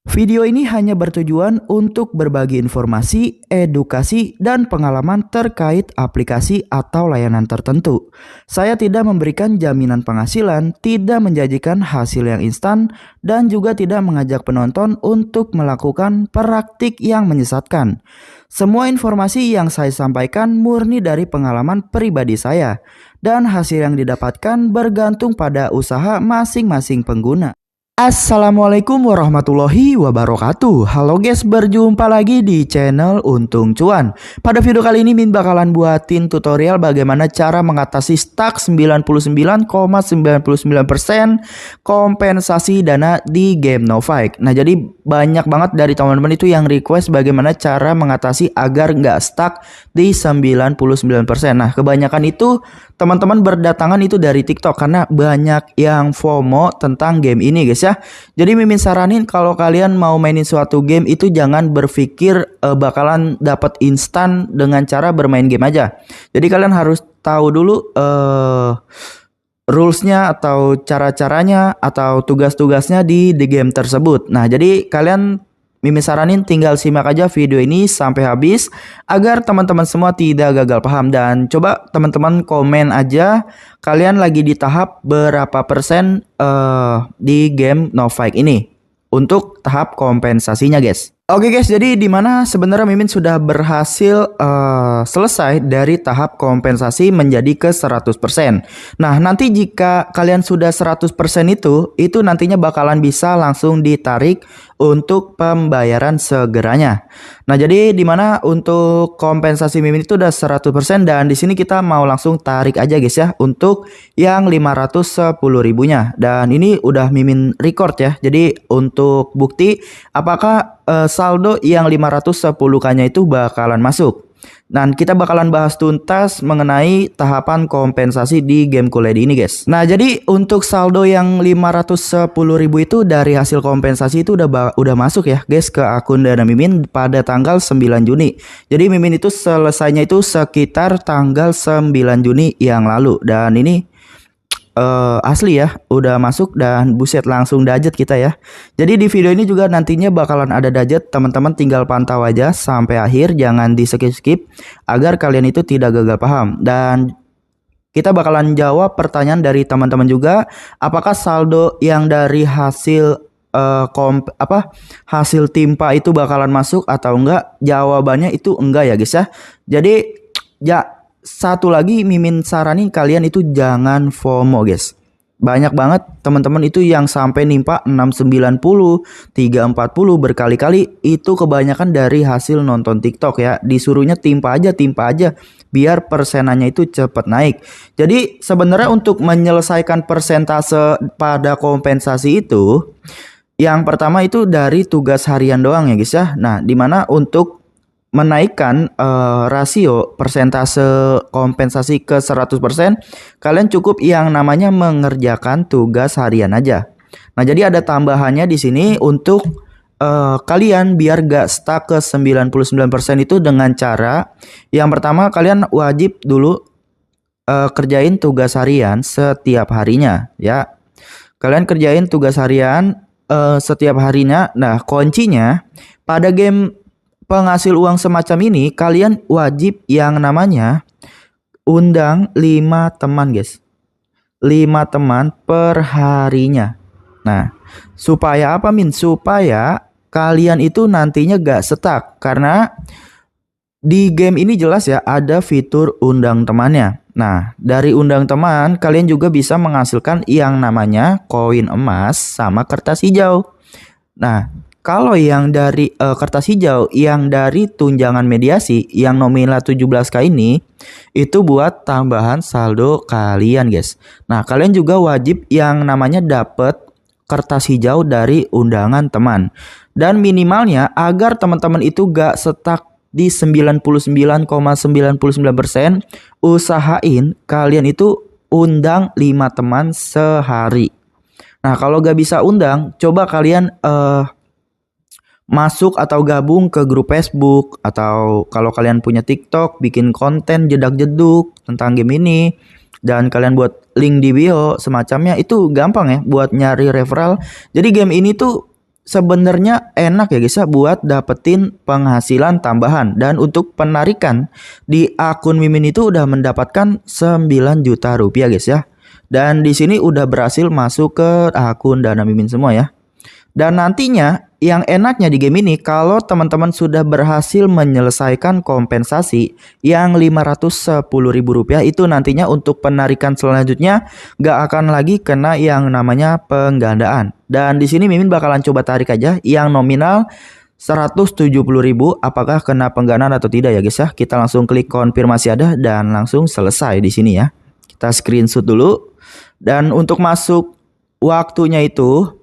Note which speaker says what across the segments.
Speaker 1: Video ini hanya bertujuan untuk berbagi informasi, edukasi, dan pengalaman terkait aplikasi atau layanan tertentu. Saya tidak memberikan jaminan penghasilan, tidak menjanjikan hasil yang instan, dan juga tidak mengajak penonton untuk melakukan praktik yang menyesatkan. Semua informasi yang saya sampaikan murni dari pengalaman pribadi saya, dan hasil yang didapatkan bergantung pada usaha masing-masing pengguna. Assalamualaikum warahmatullahi wabarakatuh. Halo guys, berjumpa lagi di channel Untung Cuan. Pada video kali ini Min bakalan buatin tutorial bagaimana cara mengatasi stuck 99,99% kompensasi dana di game Novike. Nah, jadi banyak banget dari teman-teman itu yang request bagaimana cara mengatasi agar nggak stuck di 99%. Nah, kebanyakan itu teman-teman berdatangan itu dari TikTok karena banyak yang FOMO tentang game ini guys ya. Jadi Mimin saranin kalau kalian mau mainin suatu game itu jangan berpikir bakalan dapat instan dengan cara bermain game aja. Jadi kalian harus tahu dulu rulesnya atau cara-caranya atau tugas-tugasnya di game tersebut. Nah, jadi kalian Mimin saranin tinggal simak aja video ini sampai habis agar teman-teman semua tidak gagal paham, dan coba teman-teman komen aja kalian lagi di tahap berapa persen di game Novike ini untuk tahap kompensasinya guys. Oke guys, jadi dimana sebenarnya Mimin sudah berhasil selesai dari tahap kompensasi menjadi ke 100%. Nah, nanti jika kalian sudah 100% itu nantinya bakalan bisa langsung ditarik untuk pembayaran segeranya. Nah, jadi dimana untuk kompensasi Mimin itu udah 100%, dan di sini kita mau langsung tarik aja guys ya untuk yang 510 ribunya. Dan ini udah Mimin record ya. Jadi untuk bukti apakah saldo yang 510k-nya itu bakalan masuk. Dan kita bakalan bahas tuntas mengenai tahapan kompensasi di game Kuledi ini guys. Nah, jadi untuk saldo yang 510.000 itu dari hasil kompensasi itu udah masuk ya guys ke akun Dana Mimin pada tanggal 9 Juni. Jadi Mimin itu selesainya itu sekitar tanggal 9 Juni yang lalu, dan ini asli ya udah masuk, dan buset langsung dajet kita ya. Jadi di video ini juga nantinya bakalan ada dajet, teman-teman tinggal pantau aja sampai akhir, jangan di skip agar kalian itu tidak gagal paham. Dan kita bakalan jawab pertanyaan dari teman-teman juga, apakah saldo yang dari hasil hasil timpa itu bakalan masuk atau enggak. Jawabannya itu enggak ya guys ya. Jadi ya, satu lagi Mimin saranin kalian itu jangan FOMO guys. Banyak banget teman-teman itu yang sampai nimpa 690, 340 berkali-kali, itu kebanyakan dari hasil nonton TikTok ya. Disuruhnya timpa aja biar persenannya itu cepat naik. Jadi sebenarnya untuk menyelesaikan persentase pada kompensasi itu, yang pertama itu dari tugas harian doang ya guys ya. Nah, dimana untuk menaikkan rasio persentase kompensasi ke 100%, kalian cukup yang namanya mengerjakan tugas harian aja. Nah, jadi ada tambahannya di sini untuk kalian biar gak stuck ke 99% itu dengan cara yang pertama, kalian wajib dulu kerjain tugas harian setiap harinya ya. Kalian kerjain tugas harian setiap harinya. Nah, kuncinya pada game penghasil uang semacam ini, kalian wajib yang namanya undang 5 teman guys. 5 teman per harinya. Nah, supaya apa Min? Supaya kalian itu nantinya gak stuck. Karena di game ini jelas ya ada fitur undang temannya. Nah, dari undang teman kalian juga bisa menghasilkan yang namanya koin emas sama kertas hijau. Nah, kalau yang dari kertas hijau, yang dari tunjangan mediasi yang nominal 17k ini, itu buat tambahan saldo kalian guys. Nah, kalian juga wajib yang namanya dapat kertas hijau dari undangan teman. Dan minimalnya agar teman-teman itu gak stuck di 99,99%, usahain kalian itu undang 5 teman sehari. Nah, kalau gak bisa undang, coba kalian masuk atau gabung ke grup Facebook, atau kalau kalian punya TikTok bikin konten jedak-jeduk tentang game ini, dan kalian buat link di bio semacamnya, itu gampang ya buat nyari referral. Jadi game ini tuh sebenarnya enak ya guys ya buat dapetin penghasilan tambahan. Dan untuk penarikan di akun Mimin itu udah mendapatkan 9 juta rupiah guys ya. Dan di sini udah berhasil masuk ke akun Dana Mimin semua ya. Dan nantinya yang enaknya di game ini kalau teman-teman sudah berhasil menyelesaikan kompensasi yang Rp510.000 itu nantinya untuk penarikan selanjutnya gak akan lagi kena yang namanya penggandaan. Dan di sini Mimin bakalan coba tarik aja yang nominal 170.000 apakah kena penggandaan atau tidak ya guys ya. Kita langsung klik konfirmasi ada dan langsung selesai di sini ya. Kita screenshot dulu. Dan untuk masuk waktunya itu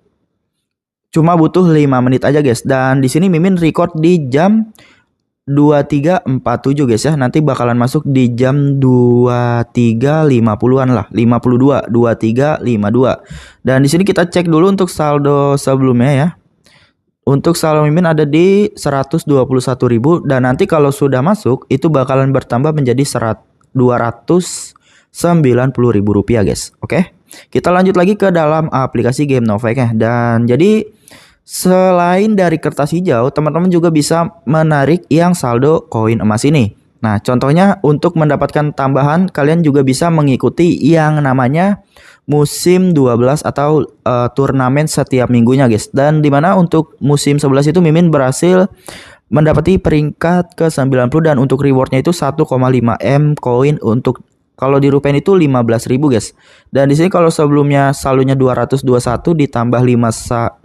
Speaker 1: cuma butuh 5 menit aja guys. Dan di sini Mimin record di jam 23.47 guys ya. Nanti bakalan masuk di jam 23.50-an lah. 52, 23.52. Dan di sini kita cek dulu untuk saldo sebelumnya ya. Untuk saldo Mimin ada di 121.000 dan nanti kalau sudah masuk itu bakalan bertambah menjadi 290.000 rupiah guys. Oke. Kita lanjut lagi ke dalam aplikasi game Novake ya. Dan jadi selain dari kertas hijau, teman-teman juga bisa menarik yang saldo koin emas ini. Nah, contohnya untuk mendapatkan tambahan, kalian juga bisa mengikuti yang namanya musim 12 atau turnamen setiap minggunya guys. Dan dimana untuk musim 11 itu Mimin berhasil mendapati peringkat ke 90 dan untuk rewardnya itu 1,5 M koin untuk kalau dirupiahin itu 15.000 guys. Dan di sini kalau sebelumnya saldonya 221 ditambah 15.000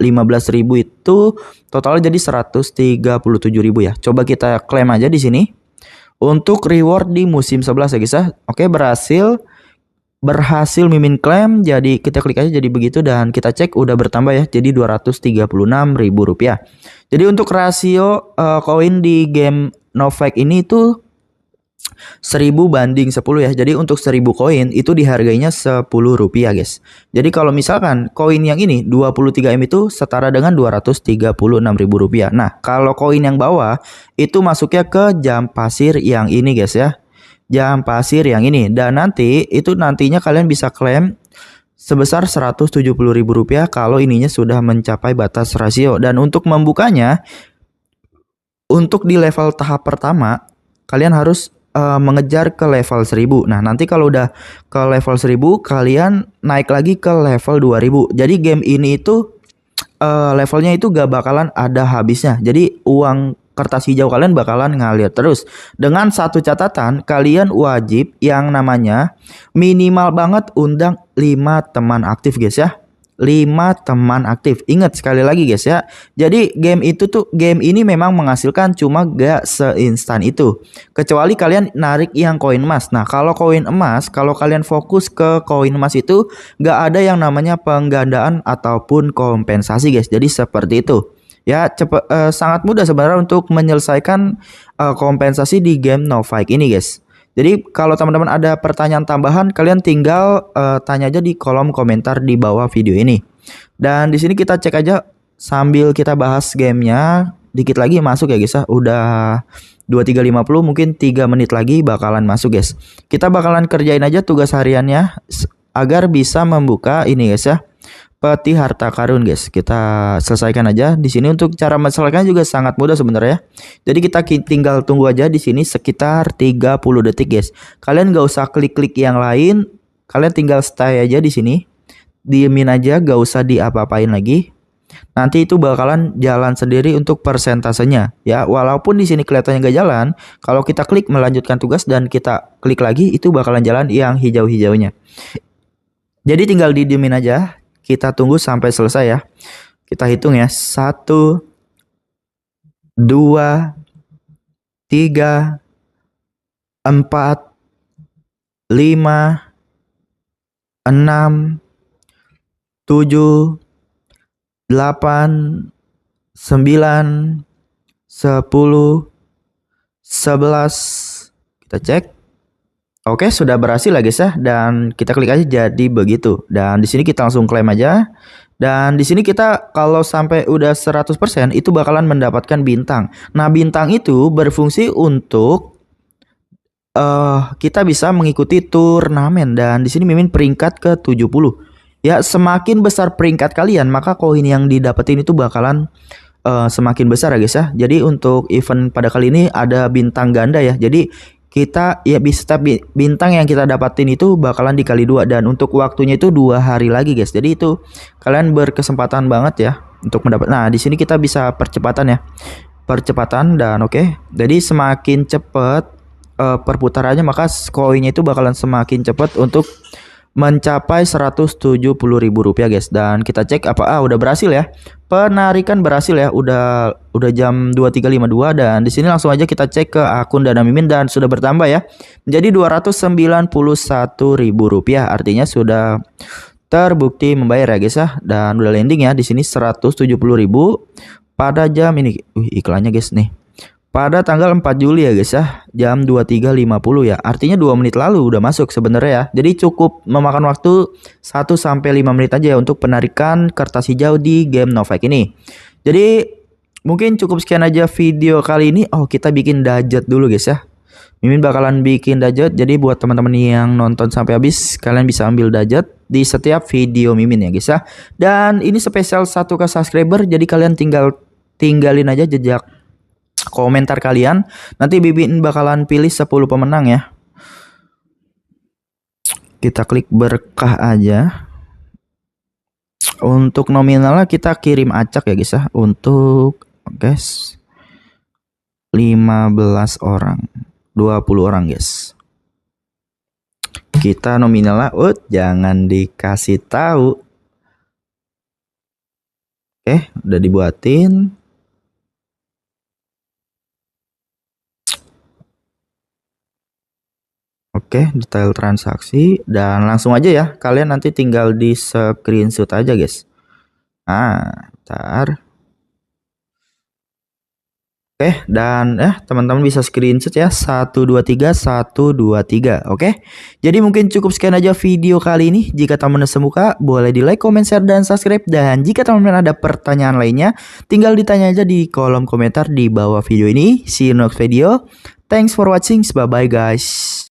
Speaker 1: itu totalnya jadi 137.000 ya. Coba kita klaim aja di sini. Untuk reward di musim 11 ya guys ya. Oke, berhasil Mimin klaim. Jadi kita klik aja jadi begitu dan kita cek udah bertambah ya. Jadi 236.000 rupiah. Jadi untuk rasio koin di game Novake ini tuh 1000 banding 10 ya. Jadi untuk 1000 koin itu dihargainya 10 rupiah guys. Jadi kalau misalkan koin yang ini 23 M itu setara dengan 236.000 rupiah. Nah kalau koin yang bawah itu masuknya ke jam pasir yang ini guys ya. Jam pasir yang ini. Dan nanti itu nantinya kalian bisa klaim sebesar 170.000 rupiah kalau ininya sudah mencapai batas rasio. Dan untuk membukanya untuk di level tahap pertama kalian harus mengejar ke level 1000. Nah nanti kalau udah ke level 1000 kalian naik lagi ke level 2000. Jadi game ini itu levelnya itu gak bakalan ada habisnya. Jadi uang kertas hijau kalian bakalan ngalir terus. Dengan satu catatan, kalian wajib yang namanya minimal banget undang 5 teman aktif guys ya. 5 teman aktif. Ingat sekali lagi guys ya. Jadi game ini memang menghasilkan cuma gak seinstan itu. Kecuali kalian narik yang koin emas. Nah, kalau koin emas, kalau kalian fokus ke koin emas itu gak ada yang namanya penggandaan ataupun kompensasi guys. Jadi seperti itu. Ya, sangat mudah sebenarnya untuk menyelesaikan kompensasi di game Novake ini guys. Jadi kalau teman-teman ada pertanyaan tambahan, kalian tinggal tanya aja di kolom komentar di bawah video ini. Dan di sini kita cek aja sambil kita bahas gamenya. Dikit lagi masuk ya guys ya. Udah 23.50 mungkin 3 menit lagi bakalan masuk guys. Kita bakalan kerjain aja tugas hariannya agar bisa membuka ini guys ya. Peti harta karun guys. Kita selesaikan aja di sini. Untuk cara menyelesaikan juga sangat mudah sebenarnya. Jadi kita tinggal tunggu aja di sini sekitar 30 detik guys. Kalian gak usah klik-klik yang lain. Kalian tinggal stay aja di sini. Diemin aja, gak usah diapa-apain lagi. Nanti itu bakalan jalan sendiri untuk persentasenya ya. Walaupun di sini kelihatannya gak jalan, kalau kita klik melanjutkan tugas dan kita klik lagi itu bakalan jalan yang hijau-hijaunya. Jadi tinggal didiemin aja. Kita tunggu sampai selesai ya. Kita hitung ya. 1, 2, 3, 4, 5, 6, 7, 8, 9, 10, 11. Kita cek. Oke, sudah berhasil lah guys ya. Dan kita klik aja jadi begitu. Dan di sini kita langsung klaim aja. Dan di sini kita kalau sampai udah 100% itu bakalan mendapatkan bintang. Nah, bintang itu berfungsi untuk kita bisa mengikuti turnamen. Dan di sini Mimin peringkat ke 70. ya semakin besar peringkat kalian, maka koin yang didapetin itu bakalan semakin besar ya guys ya. Jadi untuk event pada kali ini ada bintang ganda ya. Jadi kita ya bisa bintang yang kita dapatin itu bakalan dikali dua, dan untuk waktunya itu 2 hari lagi guys. Jadi itu kalian berkesempatan banget ya untuk mendapat. Nah, di sini kita bisa percepatan ya. Percepatan dan oke. Jadi semakin cepat perputarannya, maka koinnya itu bakalan semakin cepat untuk mencapai Rp170.000 guys. Dan kita cek apa udah berhasil ya. Penarikan berhasil ya. Udah jam 23.52, dan di sini langsung aja kita cek ke akun Dana Mimin dan sudah bertambah ya. Menjadi Rp291.000. Artinya sudah terbukti membayar ya guys ya. Dan udah landing ya di sini 170.000 pada jam ini. Iklannya guys nih. Pada tanggal 4 Juli ya guys ya, jam 23.50 ya. Artinya 2 menit lalu udah masuk sebenarnya ya. Jadi cukup memakan waktu 1 sampai 5 menit aja ya untuk penarikan kertas hijau di game Novak ini. Jadi mungkin cukup sekian aja video kali ini. Oh, kita bikin dajat dulu guys ya. Mimin bakalan bikin dajat. Jadi buat teman-teman yang nonton sampai habis, kalian bisa ambil dajat di setiap video Mimin ya guys ya. Dan ini spesial 1K subscriber, jadi kalian tinggalin aja jejak komentar kalian. Nanti Mimin bakalan pilih 10 pemenang ya. Kita klik berkah aja. Untuk nominalnya kita kirim acak ya guys ya. Untuk guys 15 orang, 20 orang guys. Kita nominalnya jangan dikasih tahu. Oke, udah dibuatin. Oke, detail transaksi, dan langsung aja ya. Kalian nanti tinggal di screenshot aja guys. Ntar. Oke, dan teman-teman bisa screenshot ya 123 123. Oke. Jadi mungkin cukup sekian aja video kali ini. Jika teman-teman semuka, boleh di like, comment, share, dan subscribe. Dan jika teman-teman ada pertanyaan lainnya, tinggal ditanya aja di kolom komentar di bawah video ini. See you next video. Thanks for watching. Bye bye guys.